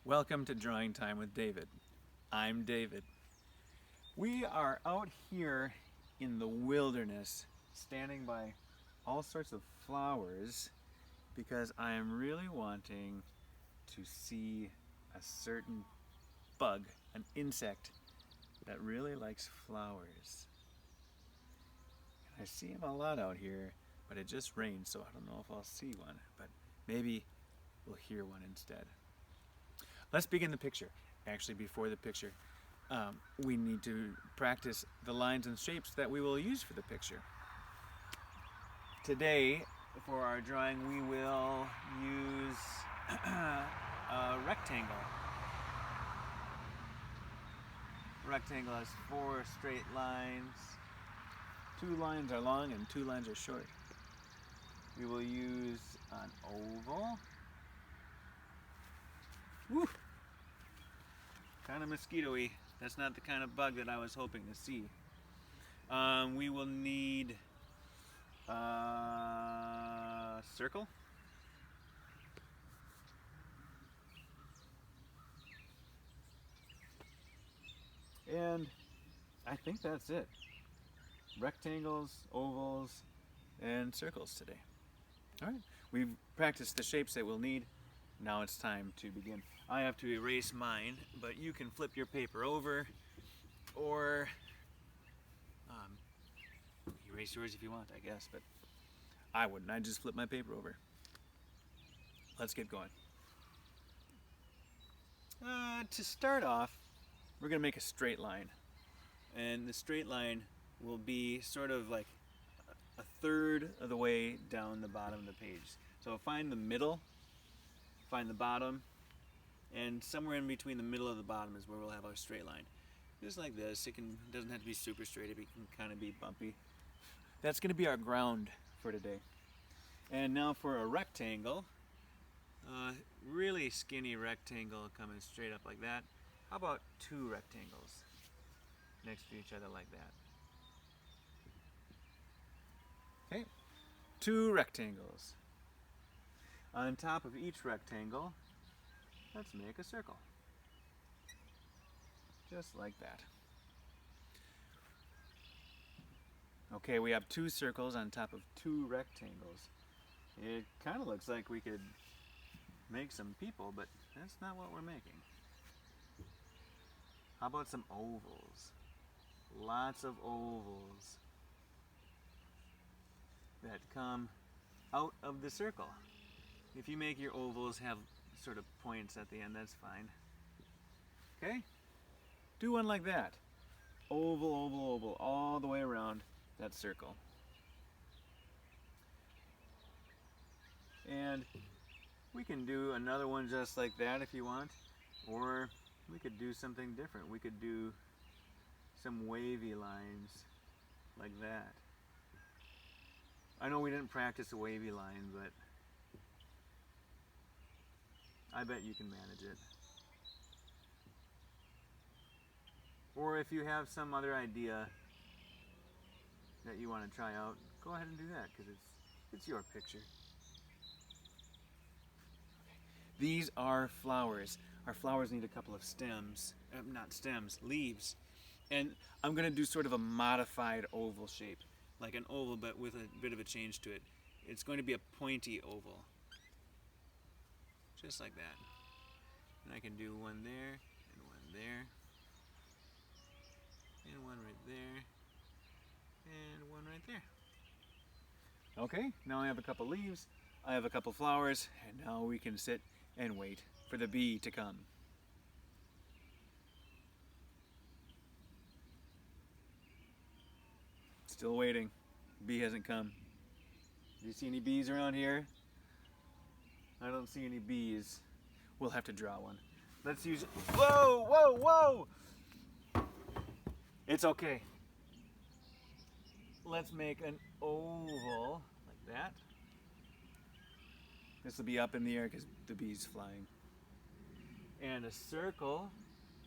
Welcome to Drawing Time with David. I'm David. We are out here in the wilderness, standing by all sorts of flowers because I am really wanting to see a certain bug, an insect that really likes flowers. I see him a lot out here, but it just rained, so I don't know if I'll see one, but maybe we'll hear one instead. Let's begin the picture. Actually, before the picture, we need to practice the lines and shapes that we will use for the picture. Today, for our drawing, we will use a rectangle. A rectangle has 4 straight lines. 2 lines are long and 2 lines are short. We will use an oval. Woo! Kind of mosquito-y. That's not the kind of bug that I was hoping to see. We will need a circle. And I think that's it. Rectangles, ovals, and circles today. All right, we've practiced the shapes that we'll need. Now it's time to begin. I have to erase mine, but you can flip your paper over or erase yours if you want, I guess, but I wouldn't. I'd just flip my paper over. Let's get going. To start off, we're going to make a straight line. And the straight line will be sort of like a third of the way down the bottom of the page. So find the middle, find the bottom, and somewhere in between the middle of the bottom is where we'll have our straight line. Just like this. It doesn't have to be super straight, it can kind of be bumpy. That's going to be our ground for today. And now for a rectangle, really skinny rectangle coming straight up like that. How about 2 rectangles next to each other like that? Okay, 2 rectangles. On top of each rectangle, let's make a circle. Just like that. Okay, we have 2 circles on top of 2 rectangles. It kind of looks like we could make some people, but that's not what we're making. How about some ovals? Lots of ovals that come out of the circle. If you make your ovals have sort of points at the end, that's fine. Okay? Do one like that. Oval, oval, oval, all the way around that circle. And we can do another one just like that if you want, or we could do something different. We could do some wavy lines like that. I know we didn't practice a wavy line, but I bet you can manage it. Or if you have some other idea that you want to try out, go ahead and do that because it's your picture. These are flowers. Our flowers need a couple of stems, not stems, leaves. And I'm going to do sort of a modified oval shape, like an oval but with a bit of a change to it. It's going to be a pointy oval, just like that. And I can do one there, and one there, and one right there, and one right there. Okay, now I have a couple leaves, I have a couple flowers, and now we can sit and wait for the bee to come. Still waiting. Bee hasn't come. Do you see any bees around here? I don't see any bees. We'll have to draw one. Let's use... Whoa, whoa, whoa! It's okay. Let's make an oval like that. This will be up in the air because the bee's flying. And a circle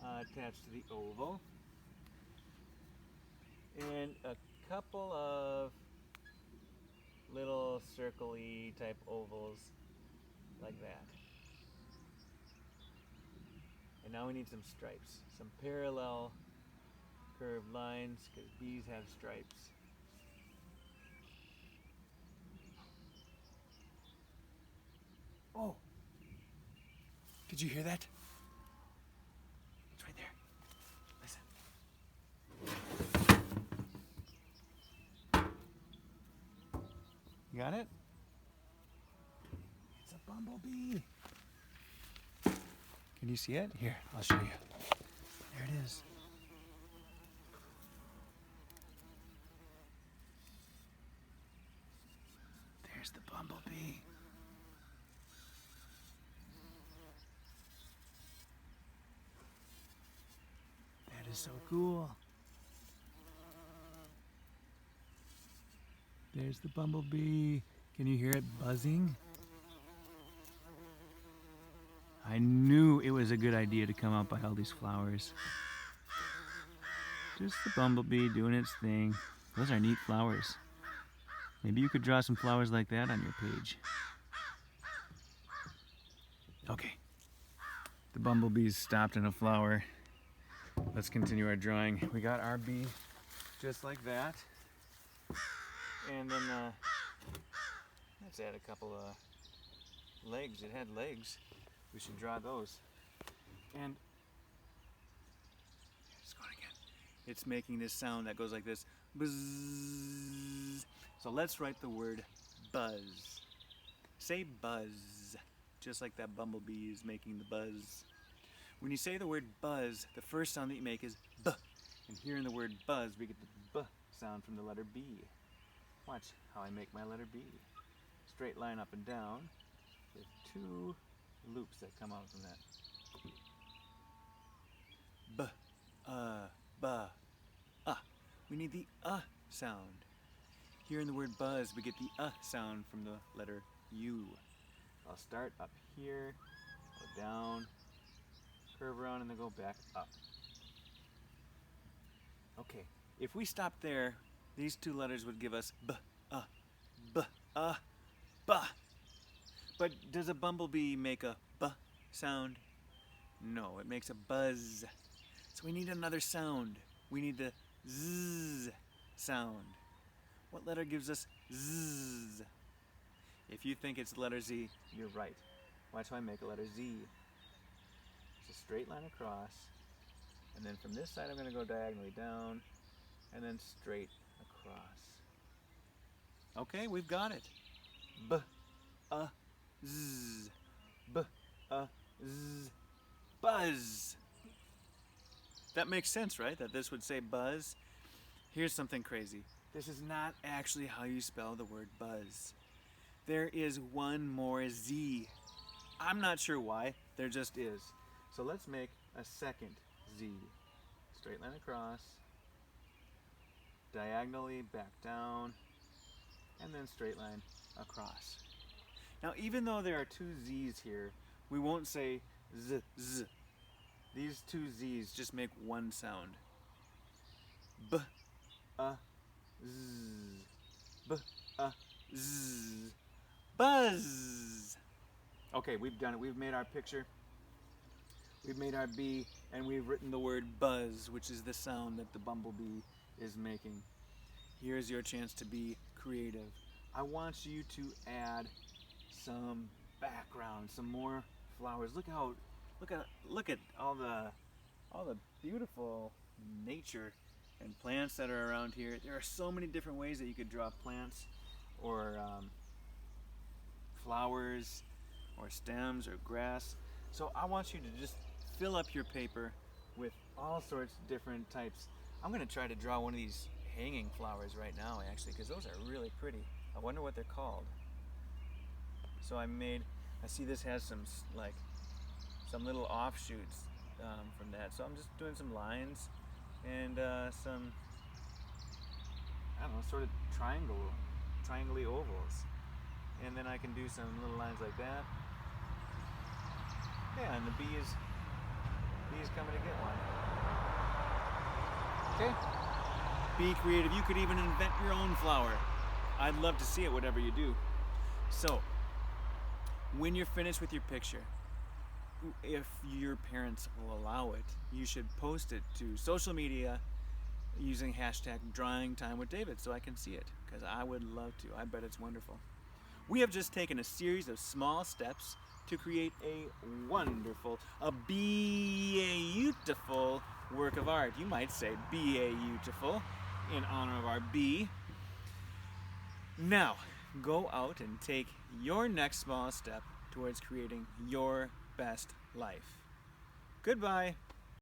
attached to the oval. And a couple of little circle-y type ovals like that. And now we need some stripes, some parallel curved lines, because bees have stripes. Oh, did you hear that? It's right there. Listen. You got it? It's a bumblebee. Can you see it? Here, I'll show you. There it is. There's the bumblebee. That is so cool. There's the bumblebee. Can you hear it buzzing? I knew it was a good idea to come out by all these flowers. Just the bumblebee doing its thing. Those are neat flowers. Maybe you could draw some flowers like that on your page. Okay. The bumblebee's stopped in a flower. Let's continue our drawing. We got our bee just like that. And then let's add a couple of legs. It had legs. We should draw those. And it's going again. It's making this sound that goes like this. Buzz. So let's write the word buzz. Say buzz, just like that bumblebee is making the buzz. When you say the word buzz, the first sound that you make is B. And here in the word buzz, we get the B sound from the letter B. Watch how I make my letter B. Straight line up and down with two loops that come out from that. B, We need the sound. Here in the word buzz, we get the sound from the letter U. I'll start up here, go down, curve around, and then go back up. Okay, if we stop there, these two letters would give us B. But does a bumblebee make a B sound? No, it makes a buzz. So we need another sound. We need the Z sound. What letter gives us Z? If you think it's the letter Z, you're right. Watch how I make a letter Z. It's a straight line across, and then from this side I'm going to go diagonally down, and then straight across. Okay, we've got it. B, Z, B, Z, buzz. That makes sense, right? That this would say buzz. Here's something crazy. This is not actually how you spell the word buzz. There is one more Z. I'm not sure why, there just is. So let's make a second Z. Straight line across, diagonally back down, and then straight line across. Now even though there are two Z's here, we won't say Z, Z. These two Z's just make one sound. B, Z, B, Z, buzz. Okay, we've done it. We've made our picture. We've made our bee, and we've written the word buzz, which is the sound that the bumblebee is making. Here's your chance to be creative. I want you to add some background, some more flowers. Look at all the beautiful nature and plants that are around here. There are so many different ways that you could draw plants or flowers or stems or grass. So I want you to just fill up your paper with all sorts of different types. I'm going to try to draw one of these hanging flowers right now, actually, because those are really pretty. I wonder what they're called. So I see this has some little offshoots from that. So I'm just doing some lines and some, I don't know, sort of triangle-y ovals. And then I can do some little lines like that. Yeah, and the bee is coming to get one. Okay? Be creative. You could even invent your own flower. I'd love to see it, whatever you do. So, when you're finished with your picture, if your parents will allow it, you should post it to social media using hashtag drawing time with David so I can see it, because I would love to. I bet it's wonderful. We have just taken a series of small steps to create a wonderful, a beautiful work of art. You might say beautiful in honor of our bee. Now, go out and take your next small step towards creating your best life. Goodbye.